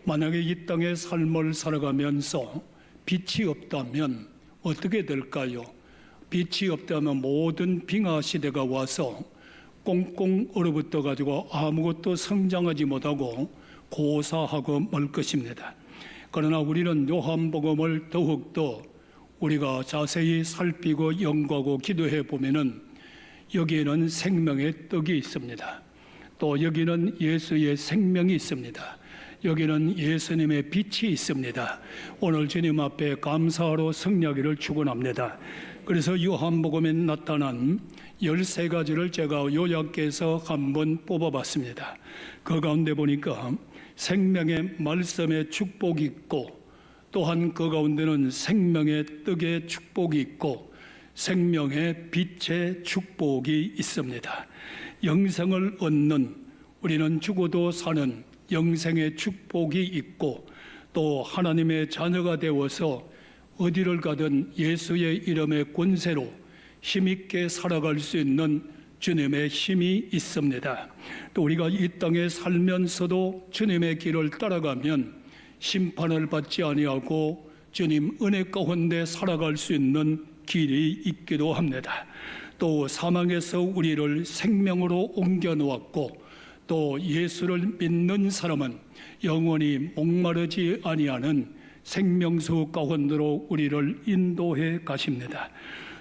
만약에 이 땅의 삶을 살아가면서 빛이 없다면 어떻게 될까요? 빛이 없다면 모든 빙하 시대가 와서 꽁꽁 얼어붙어 가지고 아무것도 성장하지 못하고 고사하고 말 것입니다. 그러나 우리는 요한복음을 더욱더 우리가 자세히 살피고 연구하고 기도해 보면은 여기에는 생명의 떡이 있습니다. 또 여기는 예수의 생명이 있습니다. 여기는 예수님의 빛이 있습니다. 오늘 주님 앞에 감사로 승리하기를 축원합니다. 그래서 요한복음에 나타난 13가지를 제가 요약해서 한번 뽑아봤습니다. 그 가운데 보니까 생명의 말씀의 축복이 있고, 또한 그 가운데는 생명의 떡의 축복이 있고 생명의 빛의 축복이 있습니다. 영생을 얻는, 우리는 죽어도 사는 영생의 축복이 있고, 또 하나님의 자녀가 되어서 어디를 가든 예수의 이름의 권세로 힘있게 살아갈 수 있는 주님의 힘이 있습니다. 또 우리가 이 땅에 살면서도 주님의 길을 따라가면 심판을 받지 아니하고 주님 은혜 가운데 살아갈 수 있는 길이 있기도 합니다. 또 사망에서 우리를 생명으로 옮겨 놓았고, 또 예수를 믿는 사람은 영원히 목마르지 아니하는 생명수 가운데로 우리를 인도해 가십니다.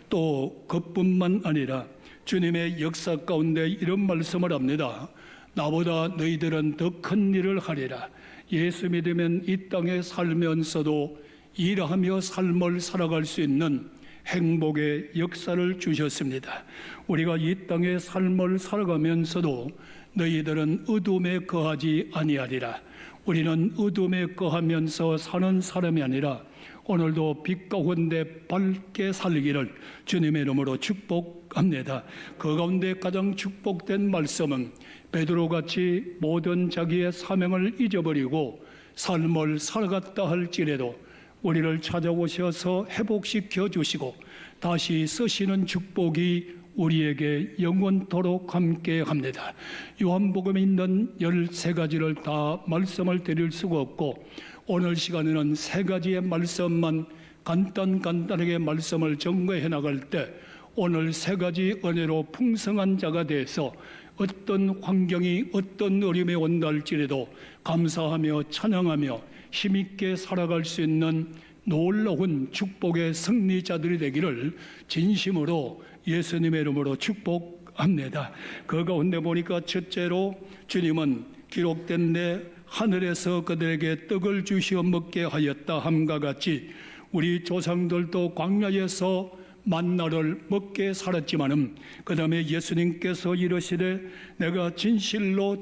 또 그뿐만 아니라 주님의 역사 가운데 이런 말씀을 합니다. 나보다 너희들은 더 큰 일을 하리라. 예수 믿으면 이 땅에 살면서도 일하며 삶을 살아갈 수 있는 행복의 역사를 주셨습니다. 우리가 이 땅의 삶을 살아가면서도 너희들은 어둠에 거하지 아니하리라. 우리는 어둠에 거하면서 사는 사람이 아니라 오늘도 빛 가운데 밝게 살기를 주님의 이름으로 축복합니다. 그 가운데 가장 축복된 말씀은 베드로같이 모든 자기의 사명을 잊어버리고 삶을 살아갔다 할지라도 우리를 찾아오셔서 회복시켜 주시고 다시 쓰시는 축복이 우리에게 영원토록 함께합니다. 요한복음에 있는 13가지를 다 말씀을 드릴 수가 없고, 오늘 시간에는 3가지의 말씀만 간단하게 말씀을 전거해 나갈 때 오늘 3가지 은혜로 풍성한 자가 돼서 어떤 환경이 어떤 어려움이 온다 할지라도 감사하며 찬양하며 힘있게 살아갈 수 있는 놀라운 축복의 승리자들이 되기를 진심으로 예수님의 이름으로 축복합니다. 그 가운데 보니까 첫째로 주님은 기록된 데 하늘에서 그들에게 떡을 주시어 먹게 하였다 함과 같이 우리 조상들도 광야에서 만나를 먹게 살았지만은 그 다음에 예수님께서 이르시되 내가 진실로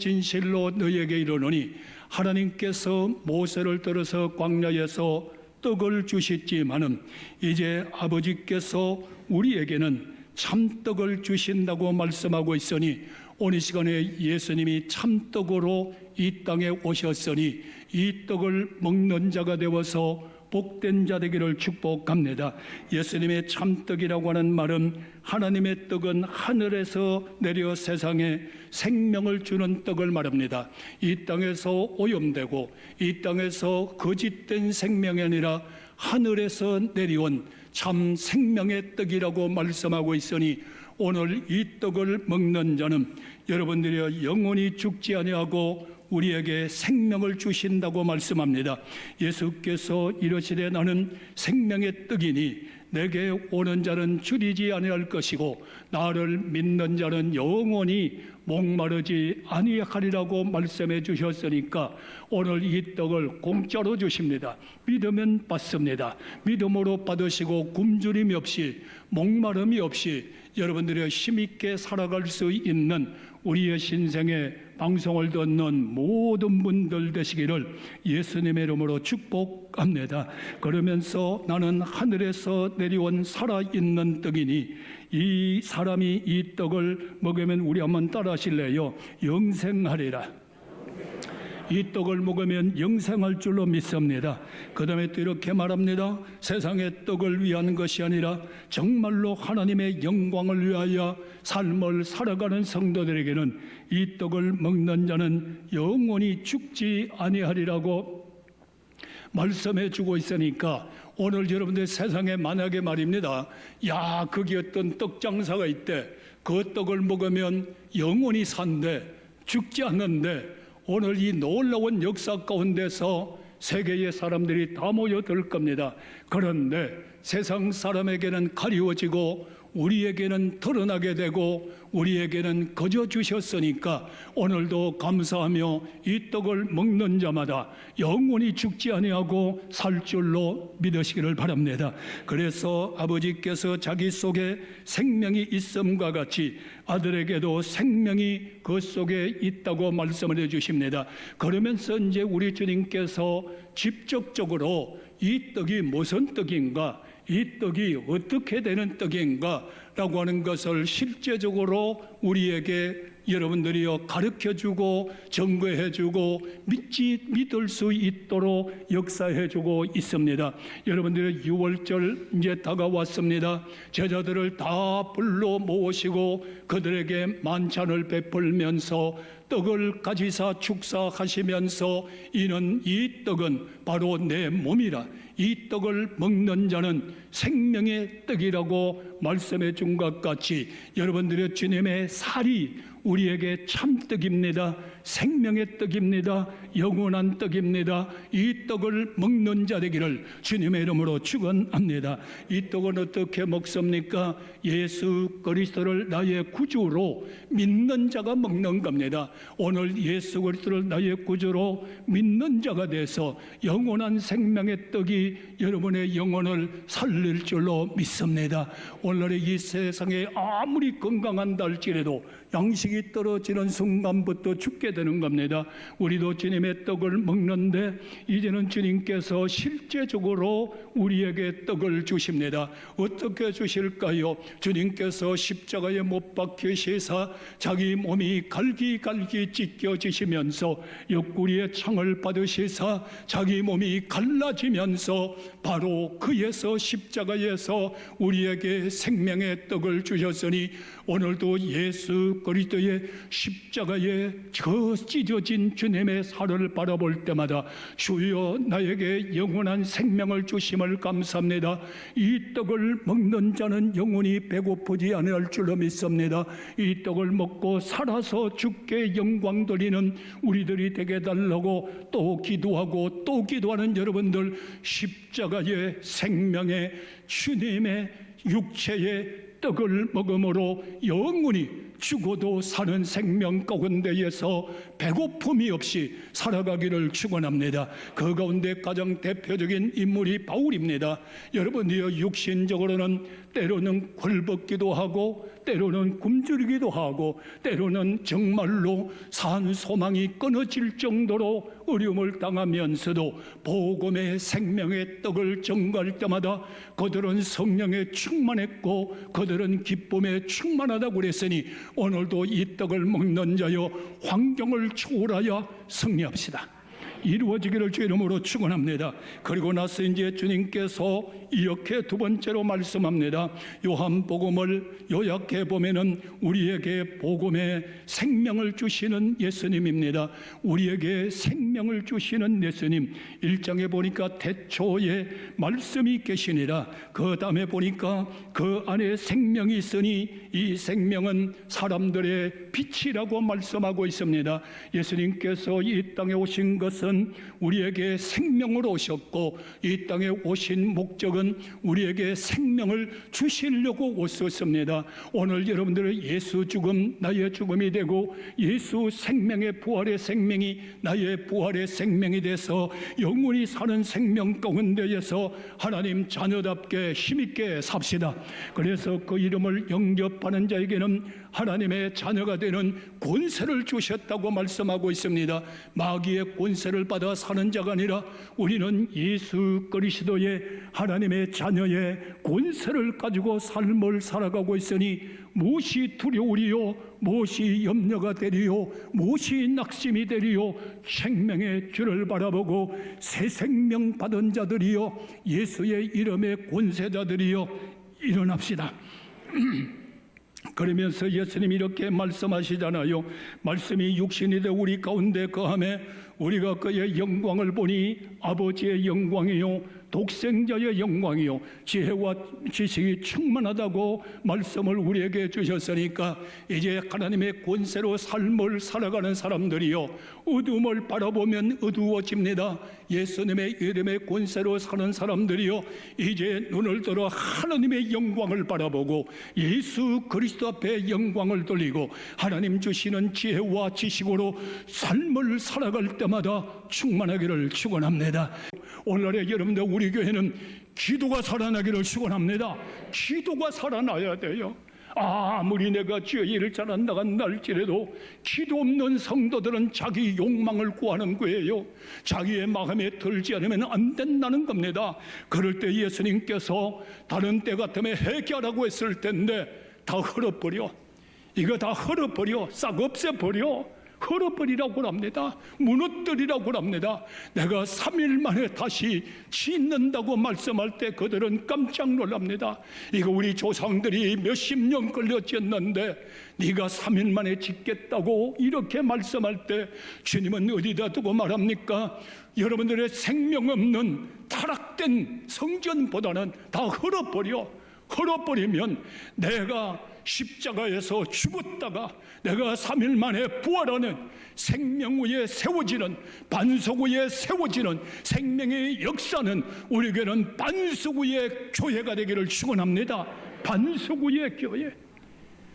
너희에게 이르노니 하나님께서 모세를 들어서 광야에서 떡을 주셨지만은 이제 아버지께서 우리에게는 참떡을 주신다고 말씀하고 있으니 오늘 시간에 예수님이 참떡으로 이 땅에 오셨으니 이 떡을 먹는 자가 되어서 복된 자 되기를 축복합니다. 예수님의 참떡이라고 하는 말은 하나님의 떡은 하늘에서 내려 세상에 생명을 주는 떡을 말합니다. 이 땅에서 오염되고 이 땅에서 거짓된 생명이 아니라 하늘에서 내려온 참 생명의 떡이라고 말씀하고 있으니 오늘 이 떡을 먹는 자는 여러분들이 영원히 죽지 아니하고 우리에게 생명을 주신다고 말씀합니다. 예수께서 이르시되 나는 생명의 떡이니 내게 오는 자는 줄이지 아니할 것이고 나를 믿는 자는 영원히 목마르지 아니하리라고 말씀해 주셨으니까 오늘 이 떡을 공짜로 주십니다. 믿으면 받습니다. 믿음으로 받으시고 굶주림이 없이 목마름이 없이 여러분들이 힘있게 살아갈 수 있는 우리의 신생의 방송을 듣는 모든 분들 되시기를 예수님의 이름으로 축복합니다. 그러면서 나는 하늘에서 내려온 살아있는 떡이니 이 사람이 이 떡을 먹으면 우리 한번 따라 하실래요? 영생하리라. 이 떡을 먹으면 영생할 줄로 믿습니다. 그 다음에 또 이렇게 말합니다. 세상의 떡을 위한 것이 아니라 정말로 하나님의 영광을 위하여 삶을 살아가는 성도들에게는 이 떡을 먹는 자는 영원히 죽지 아니하리라고 말씀해 주고 있으니까 오늘 여러분들 세상에 만약에 말입니다, 야 거기 어떤 떡 장사가 있대, 그 떡을 먹으면 영원히 산대, 죽지 않는데, 오늘 이 놀라운 역사 가운데서 세계의 사람들이 다 모여들 겁니다. 그런데 세상 사람에게는 가리워지고 우리에게는 드러나게 되고 우리에게는 거저 주셨으니까 오늘도 감사하며 이 떡을 먹는 자마다 영원히 죽지 아니하고 살 줄로 믿으시기를 바랍니다. 그래서 아버지께서 자기 속에 생명이 있음과 같이 아들에게도 생명이 그 속에 있다고 말씀을 해주십니다. 그러면서 이제 우리 주님께서 직접적으로 이 떡이 무슨 떡인가, 이 떡이 어떻게 되는 떡인가 라고 하는 것을 실제적으로 우리에게 여러분들이요 가르쳐주고 증거해주고 믿을 수 있도록 역사해주고 있습니다. 여러분들의 6월절 이제 다가왔습니다. 제자들을 다 불러 모으시고 그들에게 만찬을 베풀면서 떡을 가지사 축사하시면서 이는 이 떡은 바로 내 몸이라, 이 떡을 먹는 자는 생명의 떡이라고 말씀해 준 것 같이 여러분들의 주님의 살이 우리에게 참떡입니다. 생명의 떡입니다. 영원한 떡입니다. 이 떡을 먹는 자 되기를 주님의 이름으로 축원합니다. 이 떡은 어떻게 먹습니까? 예수 그리스도를 나의 구주로 믿는 자가 먹는 겁니다. 오늘 예수 그리스도를 나의 구주로 믿는 자가 돼서 영원한 생명의 떡이 여러분의 영혼을 살릴 줄로 믿습니다. 오늘의 이 세상에 아무리 건강한다 할지라도 양식이 떨어지는 순간부터 죽게 되는 겁니다. 우리도 주님의 떡을 먹는데 이제는 주님께서 실제적으로 우리에게 떡을 주십니다. 어떻게 주실까요? 주님께서 십자가에 못 박히시사 자기 몸이 갈기갈기 찢겨지시면서 옆구리에 창을 받으시사 자기 몸이 갈라지면서 바로 그에서 십자가에서 우리에게 생명의 떡을 주셨으니 오늘도 예수 그리스도의 십자가에 저 찢어진 주님의 살을 바라볼 때마다 주여 나에게 영원한 생명을 주심을 감사합니다. 이 떡을 먹는 자는 영원히 배고프지 않을 줄로 믿습니다. 이 떡을 먹고 살아서 주께 영광 돌리는 우리들이 되게 달라고 또 기도하고 또 기도하는 여러분들, 십자가의 생명의 주님의 육체의 떡을 먹음으로 영원히 죽어도 사는 생명 가운데에서 배고픔이 없이 살아가기를 축원합니다. 그 가운데 가장 대표적인 인물이 바울입니다. 여러분이요, 육신적으로는 때로는 굴벗기도 하고 때로는 굶주리기도 하고 때로는 정말로 산 소망이 끊어질 정도로 어려움을 당하면서도 복음의 생명의 떡을 전가할 때마다 그들은 성령에 충만했고 그들은 기쁨에 충만하다고 그랬으니 오늘도 이 떡을 먹는 자여 환경을 초월하여 승리합시다. 이루어지기를 주 이름으로 축원합니다. 그리고 나서 이제 주님께서 이렇게 두 번째로 말씀합니다. 요한복음을 요약해 보면은 우리에게 복음의 생명을 주시는 예수님입니다. 우리에게 생명을 주시는 예수님. 1장에 보니까 태초에 말씀이 계시니라. 그 다음에 보니까 그 안에 생명이 있으니 이 생명은 사람들의 빛이라고 말씀하고 있습니다. 예수님께서 이 땅에 오신 것은 우리에게 생명으로 오셨고 이 땅에 오신 목적은 우리에게 생명을 주시려고 오셨습니다. 오늘 여러분들의 예수 죽음 나의 죽음이 되고 예수 생명의 부활의 생명이 나의 부활의 생명이 돼서 영원히 사는 생명 가운데에서 하나님 자녀답게 힘있게 삽시다. 그래서 그 이름을 영접하는 자에게는 하나님의 자녀가 되는 권세를 주셨다고 말씀하고 있습니다. 마귀의 권세를 받아 사는 자가 아니라 우리는 예수 그리스도의 하나님의 자녀의 권세를 가지고 삶을 살아가고 있으니 무엇이 두려우리요 무엇이 염려가 되리요 무엇이 낙심이 되리요 생명의 주를 바라보고 새 생명 받은 자들이요 예수의 이름의 권세자들이요 일어납시다. 그러면서 예수님이 이렇게 말씀하시잖아요. 말씀이 육신이 되어 우리 가운데 거하매 우리가 그의 영광을 보니 아버지의 영광이요 독생자의 영광이요 지혜와 지식이 충만하다고 말씀을 우리에게 주셨으니까 이제 하나님의 권세로 삶을 살아가는 사람들이요 어둠을 바라보면 어두워집니다. 예수님의 이름의 권세로 사는 사람들이요 이제 눈을 들어 하나님의 영광을 바라보고 예수 그리스도 앞에 영광을 돌리고 하나님 주시는 지혜와 지식으로 삶을 살아갈 때마다 충만하기를 축원합니다. 오늘의 여러분들 우리 교회는 기도가 살아나기를 축원합니다. 기도가 살아나야 돼요. 아무리 내가 주의 일을 잘한다 할지라도 기도 없는 성도들은 자기 욕망을 구하는 거예요. 자기의 마음에 들지 않으면 안 된다는 겁니다. 그럴 때 예수님께서 다른 때 같으면 해결하라고 했을 텐데 다 흘러버려. 이거 다 흘러버려. 싹 없애버려. 흘러버리라고 합니다. 무너뜨리라고 합니다. 내가 3일 만에 다시 짓는다고 말씀할 때 그들은 깜짝 놀랍니다. 이거 우리 조상들이 몇십 년 걸려 짓는데 네가 3일 만에 짓겠다고 이렇게 말씀할 때 주님은 어디다 두고 말합니까? 여러분들의 생명 없는 타락된 성전보다는 다 흘러버리면 내가 십자가에서 죽었다가 내가 3일 만에 부활하는 생명 위에 세워지는 반석 위에 세워지는 생명의 역사는 우리 교회는 반석 위의 교회가 되기를 축원합니다. 반석 위의 교회.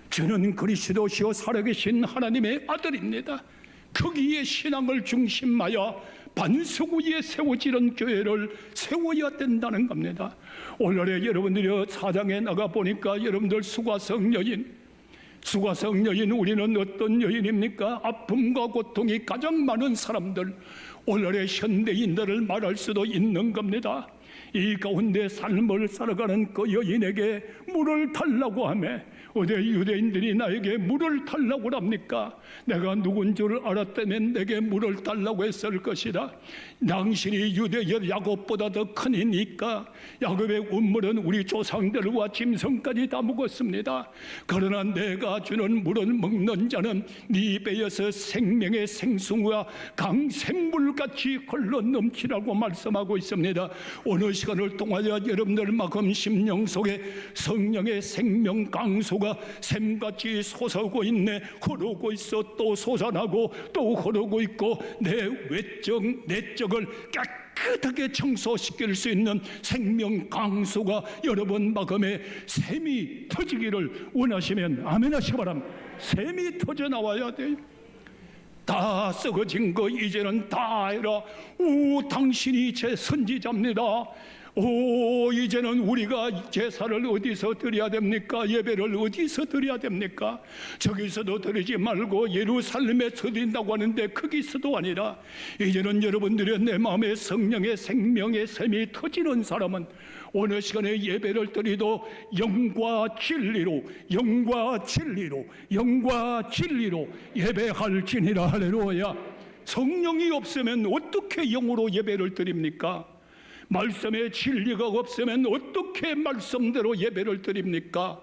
저는 그리스도시요 살아계신 하나님의 아들입니다. 거기에 신앙을 중심하여 반석 위에 세워지는 교회를 세워야 된다는 겁니다. 오늘의 여러분들이 사장에 나가보니까 여러분들 수가성 여인 우리는 어떤 여인입니까? 아픔과 고통이 가장 많은 사람들, 오늘의 현대인들을 말할 수도 있는 겁니다. 이 가운데 삶을 살아가는 그 여인에게 물을 달라고 하며 어디 유대인들이 나에게 물을 달라고 합니까? 내가 누군 줄 알았다면 내게 물을 달라고 했을 것이다. 당신이 유대인 야곱보다 더 크니까 야곱의 운물은 우리 조상들과 짐승까지 다 먹었습니다. 그러나 내가 주는 물을 먹는 자는 네 입에서 생명의 생수가 강샘물같이 흘러 넘치라고 말씀하고 있습니다. 오늘 시간을 통하여 여러분들 마음 심령 속에 성령의 생명 강수가 샘같이 솟아오고 있네. 흐르고 있어. 또 솟아나고 또 흐르고 있고 내 외적 내적을 깨끗하게 청소시킬 수 있는 생명 강수가 여러분 마음에 샘이 터지기를 원하시면 아멘 하시기 바랍니다. 샘이 터져 나와야 돼요. 다 썩어진 거 이제는 다 해라. 오, 당신이 제 선지자입니다. 오, 이제는 우리가 제사를 어디서 드려야 됩니까? 예배를 어디서 드려야 됩니까? 저기서도 드리지 말고 예루살렘에서 드린다고 하는데 거기서도 아니라 이제는 여러분들의 내 마음에 성령의 생명의 샘이 터지는 사람은 오늘 시간에 예배를 드리도 영과 진리로 예배할지니라. 할렐루야. 성령이 없으면 어떻게 영으로 예배를 드립니까? 말씀의 진리가 없으면 어떻게 말씀대로 예배를 드립니까?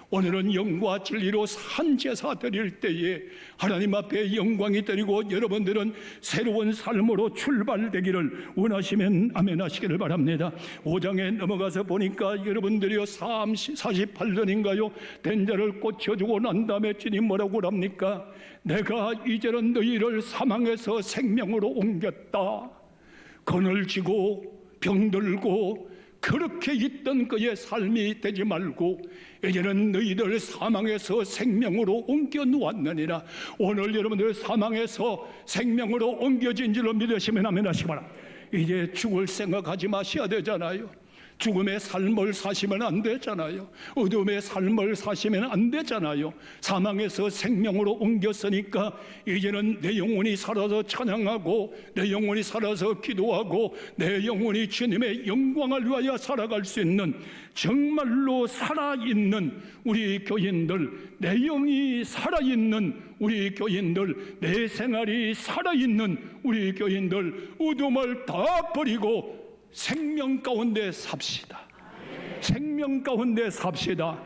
오늘은 영과 진리로 산 제사 드릴 때에 하나님 앞에 영광이 드리고 여러분들은 새로운 삶으로 출발되기를 원하시면 아멘 하시기를 바랍니다. 5장에 넘어가서 보니까 여러분들이 48년인가요? 된 자를 꽂혀주고 난 다음에 주님 뭐라고 합니까? 내가 이제는 너희를 사망에서 생명으로 옮겼다. 건을 쥐고 병들고 그렇게 있던 그의 삶이 되지 말고 이제는 너희들 사망에서 생명으로 옮겨 놓았느니라. 오늘 여러분들 사망에서 생명으로 옮겨진 줄로 믿으시면 아멘 하시기 바랍니다. 이제 죽을 생각하지 마셔야 되잖아요. 죽음의 삶을 사시면 안 되잖아요. 어둠의 삶을 사시면 안 되잖아요. 사망에서 생명으로 옮겼으니까 이제는 내 영혼이 살아서 찬양하고 내 영혼이 살아서 기도하고 내 영혼이 주님의 영광을 위하여 살아갈 수 있는 정말로 살아있는 우리 교인들, 내 영이 살아있는 우리 교인들, 내 생활이 살아있는 우리 교인들, 어둠을 다 버리고 생명 가운데 삽시다. 생명 가운데 삽시다.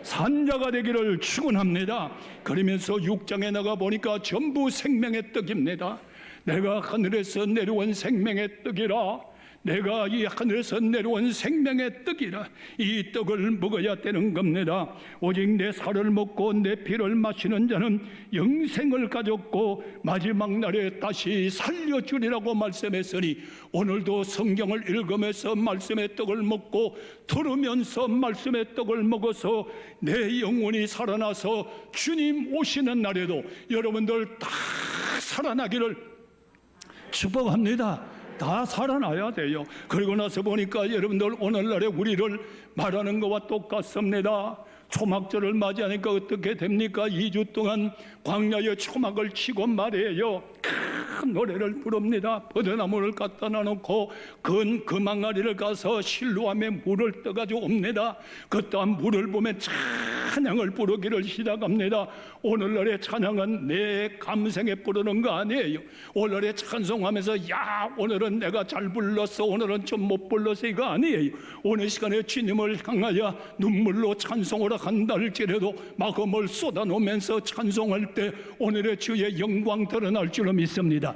산자가 되기를 축원합니다. 그러면서 6장에 나가 보니까 전부 생명의 떡입니다. 내가 하늘에서 내려온 생명의 떡이라. 내가 이 하늘에서 내려온 생명의 떡이라. 이 떡을 먹어야 되는 겁니다. 오직 내 살을 먹고 내 피를 마시는 자는 영생을 가졌고 마지막 날에 다시 살려주리라고 말씀했으니, 오늘도 성경을 읽으면서 말씀의 떡을 먹고 들으면서 말씀의 떡을 먹어서 내 영혼이 살아나서 주님 오시는 날에도 여러분들 다 살아나기를 축복합니다. 다 살아나야 돼요. 그리고 나서 보니까 여러분들 오늘날에 우리를 말하는 것과 똑같습니다. 초막절을 맞이하니까 어떻게 됩니까? 2주 동안 광야에 초막을 치고 말이에요. 큰 노래를 부릅니다. 버드나무를 갖다 놔놓고 그 망아리를 가서 실로암에 물을 떠가지고 옵니다. 그 또한 물을 보면 찬양을 부르기를 시작합니다. 오늘날의 찬양은 내 감성에 부르는 거 아니에요. 오늘날의 찬송하면서 야 오늘은 내가 잘 불렀어, 오늘은 좀 못 불렀어, 이거 아니에요. 오늘 시간에 주님을 향하여 눈물로 찬송을 한다 할지라도 마음을 쏟아놓으면서 찬송할 때 오늘의 주의 영광 드러날 줄로 믿습니다.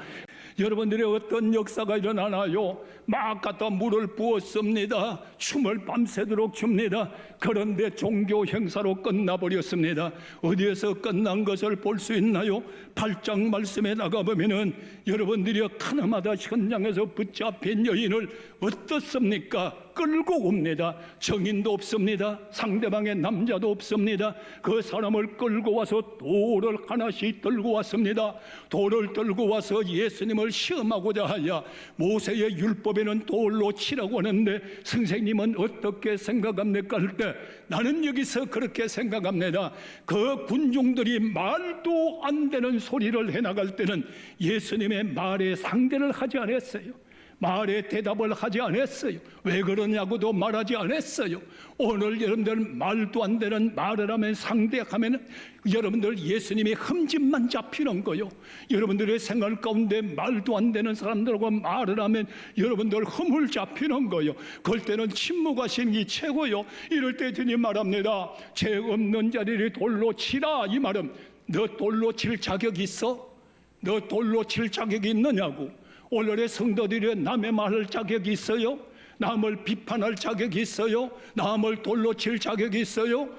여러분들의 어떤 역사가 일어나나요? 막 갖다 물을 부었습니다. 춤을 밤새도록 춥니다. 그런데 종교 행사로 끝나버렸습니다. 어디에서 끝난 것을 볼 수 있나요? 8장 말씀에 나가보면은 여러분들이 하나마다 현장에서 붙잡힌 여인을 어떻습니까? 끌고 옵니다. 정인도 없습니다. 상대방의 남자도 없습니다. 그 사람을 끌고 와서 돌을 하나씩 들고 왔습니다. 돌을 들고 와서 예수님을 시험하고자 하여 모세의 율법에는 돌로 치라고 하는데 선생님은 어떻게 생각합니까? 할 때 나는 여기서 그렇게 생각합니다. 그 군중들이 말도 안 되는 소리를 해나갈 때는 예수님의 말에 상대를 하지 않았어요. 말에 대답을 하지 않았어요. 왜 그러냐고도 말하지 않았어요. 오늘 여러분들 말도 안 되는 말을 하면 상대하면 여러분들 예수님의 흠집만 잡히는 거요. 여러분들의 생활 가운데 말도 안 되는 사람들과 말을 하면 여러분들 흠을 잡히는 거요. 그럴 때는 침묵하시는 게 최고요. 이럴 때 주님 말합니다. 죄 없는 자리를 돌로 치라. 이 말은 너 돌로 칠 자격 있어? 너 돌로 칠 자격이 있느냐고. 오늘의 성도들이 남의 말할 자격이 있어요? 남을 비판할 자격이 있어요? 남을 돌로 칠 자격이 있어요?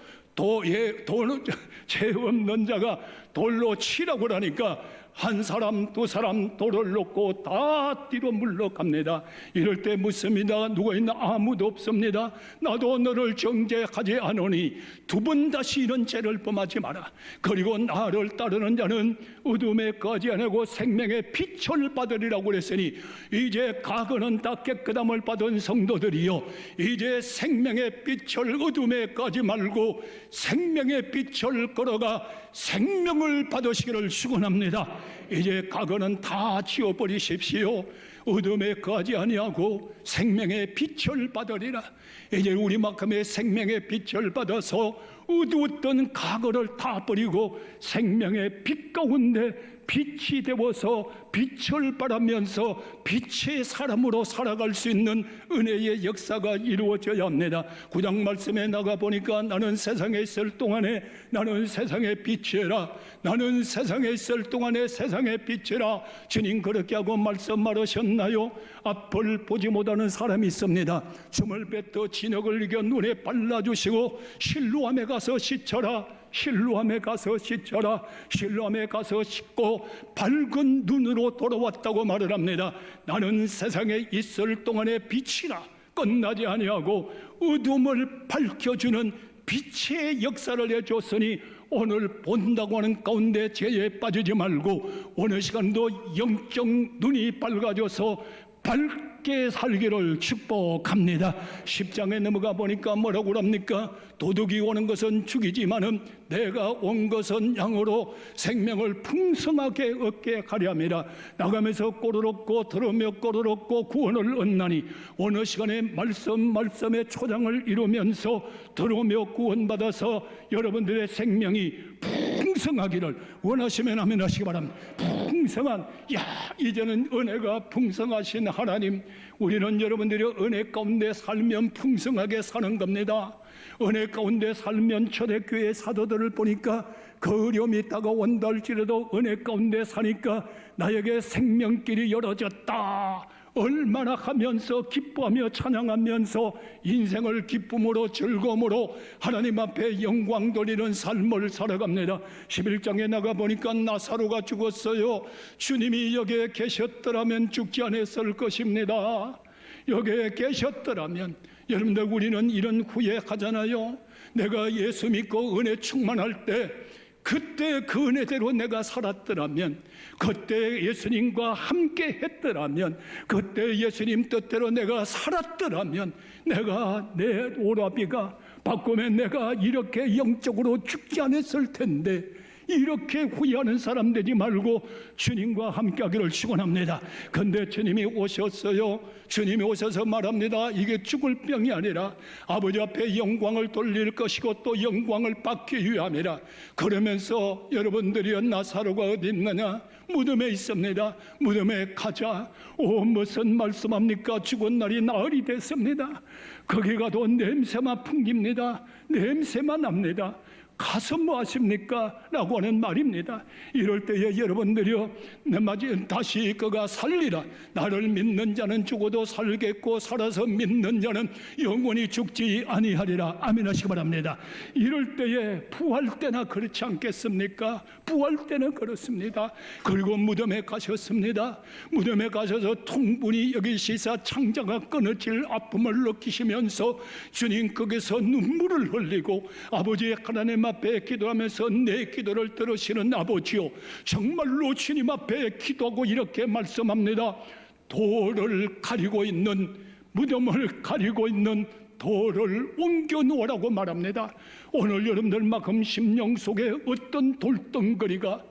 죄 없는 자가 돌로 치라고 하니까 한 사람 두 사람 돌을 놓고 다 뒤로 물러갑니다. 이럴 때 묻습니다. 누가 있나? 아무도 없습니다. 나도 너를 정죄하지 않으니 두 번 다시 이런 죄를 범하지 마라. 그리고 나를 따르는 자는 어둠에 거지 아니고 생명의 빛을 받으리라고 그랬으니 이제 과거는 다 깨끗함을 받은 성도들이요, 이제 생명의 빛을 어둠에 거지 말고 생명의 빛을 걸어가 생명을 받으시기를 축원합니다. 이제 과거는 다 지워버리십시오. 어둠에 거하지 아니하고 생명의 빛을 받으리라. 이제 우리만큼의 생명의 빛을 받아서 어두웠던 과거를 다 버리고 생명의 빛 가운데 빛이 되어서 빛을 발하면서 빛의 사람으로 살아갈 수 있는 은혜의 역사가 이루어져야 합니다. 9장 말씀에 나가보니까 나는 세상에 있을 동안에 나는 세상의 빛이라, 나는 세상에 있을 동안에 세상의 빛이라. 주님 그렇게 하고 말씀하셨나요? 앞을 보지 못하는 사람이 있습니다. 춤을 뱉어 진흙을 이겨 눈에 발라주시고 실로암에 가서 씻어라. 실로암에 가서 씻어라. 실로암에 가서 씻고 밝은 눈으로 돌아왔다고 말을 합니다. 나는 세상에 있을 동안의 빛이라. 끝나지 아니하고 어둠을 밝혀주는 빛의 역사를 해줬으니 오늘 본다고 하는 가운데 죄에 빠지지 말고 오늘 시간도 영적 눈이 밝아져서 밝게 살기를 축복합니다. 10장에 넘어가 보니까 뭐라고 합니까? 도둑이 오는 것은 죽이지만은 내가 온 것은 양으로 생명을 풍성하게 얻게 하려 함이라. 나가면서 꼴을 얻고 들으며 꼴을 얻고 구원을 얻나니 어느 시간에 말씀의 초장을 이루면서 들으며 구원받아서 여러분들의 생명이 풍성하기를 원하시면 아멘 하시기 바랍니다. 풍성한, 이제는 은혜가 풍성하신 하나님, 우리는 여러분들이 은혜 가운데 살면 풍성하게 사는 겁니다. 은혜 가운데 살면 초대교회 사도들을 보니까 그 어려움이 다가온다 할지라도 은혜 가운데 사니까 나에게 생명길이 열어졌다, 얼마나 하면서 기뻐하며 찬양하면서 인생을 기쁨으로 즐거움으로 하나님 앞에 영광 돌리는 삶을 살아갑니다. 11장에 나가보니까 나사로가 죽었어요. 주님이 여기에 계셨더라면 죽지 않았을 것입니다. 여기에 계셨더라면, 여러분들 우리는 이런 후회하잖아요. 내가 예수 믿고 은혜 충만할 때 그때 그 은혜대로 내가 살았더라면, 그때 예수님과 함께 했더라면, 그때 예수님 뜻대로 내가 살았더라면, 내가 내 오라비가 바꾸면 내가 이렇게 영적으로 죽지 않았을 텐데, 이렇게 후회하는 사람 되지 말고 주님과 함께 하기를 축원합니다. 근데 주님이 오셨어요. 주님이 오셔서 말합니다. 이게 죽을 병이 아니라 아버지 앞에 영광을 돌릴 것이고 또 영광을 받기 위함이라. 그러면서 여러분들이 나사로가 어디 있느냐? 무덤에 있습니다. 무덤에 가자. 무슨 말씀합니까? 죽은 날이 나흘이 됐습니다. 거기 가도 냄새만 풍깁니다. 냄새만 납니다. 가서 뭐 하십니까? 라고 하는 말입니다. 이럴 때에 여러분들이요, 다시 그가 살리라. 나를 믿는 자는 죽어도 살겠고 살아서 믿는 자는 영원히 죽지 아니하리라. 아멘 하시기 바랍니다. 이럴 때에 부활 때나 그렇지 않겠습니까? 부활 때는 그렇습니다. 그리고 무덤에 가셨습니다. 무덤에 가셔서 충분히 여기 시사 창자가 끊어질 아픔을 느끼시면서 주님 거기서 눈물을 흘리고 아버지 하나님 앞에 기도하면서 내 기도를 들으시는 아버지요, 정말로 주님 앞에 기도하고 이렇게 말씀합니다. 돌을 가리고 있는, 무덤을 가리고 있는 돌을 옮겨 놓으라고 말합니다. 오늘 여러분들 마음 심령 속에 어떤 돌덩거리가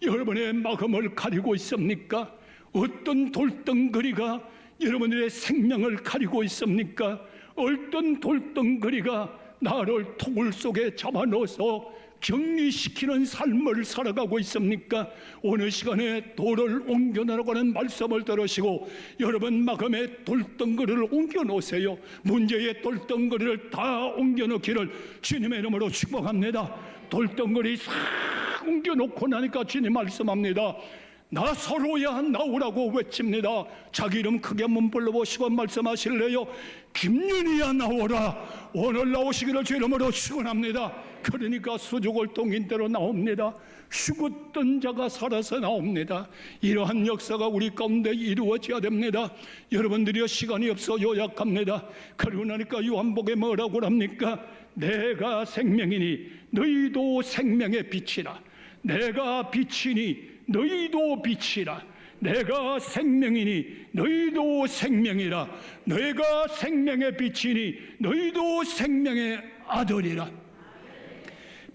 여러분의 마음을 가리고 있습니까? 어떤 돌덩거리가 여러분들의 생명을 가리고 있습니까? 어떤 돌덩거리가 나를 토굴 속에 잡아넣어서 격리시키는 삶을 살아가고 있습니까? 오늘 시간에 돌을 옮겨놓으라고 하는 말씀을 들으시고 여러분 마음에 돌덩거리를 옮겨놓으세요. 문제의 돌덩거리를 다 옮겨놓기를 주님의 이름으로 축복합니다. 돌덩거리 싹 옮겨놓고 나니까 주님 말씀합니다. 나사로야 나오라고 외칩니다. 자기 이름 크게 한번 불러보시고 말씀하실래요? 김윤희야 나오라. 오늘 나오시기를 주 이름으로 축원합니다. 그러니까 수족을동인대로 나옵니다. 죽었던 자가 살아서 나옵니다. 이러한 역사가 우리 가운데 이루어져야 됩니다. 여러분들이 시간이 없어 요약합니다. 그러고 나니까 요한복음에 뭐라고 합니까? 내가 생명이니 너희도 생명의 빛이라. 내가 빛이니 너희도 빛이라. 내가 생명이니 너희도 생명이라. 내가 생명의 빛이니 너희도 생명의 아들이라.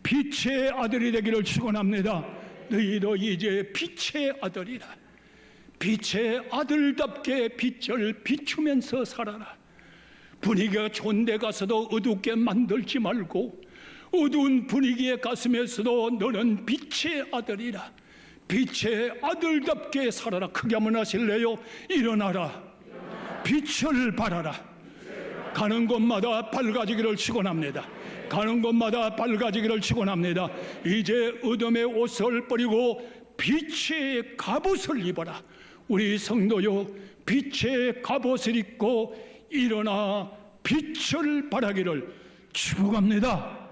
빛의 아들이 되기를 축원합니다. 너희도 이제 빛의 아들이라. 빛의 아들답게 빛을 비추면서 살아라. 분위기가 좋은 데 가서도 어둡게 만들지 말고 어두운 분위기에 갔으면서도 너는 빛의 아들이라. 빛의 아들답게 살아라. 크게 한번 하실래요? 일어나라. 빛을 발하라. 가는 곳마다 밝아지기를 축원합니다. 가는 곳마다 밝아지기를 축원합니다. 이제 어둠의 옷을 버리고 빛의 갑옷을 입어라. 우리 성도요, 빛의 갑옷을 입고 일어나 빛을 발하기를 축복합니다.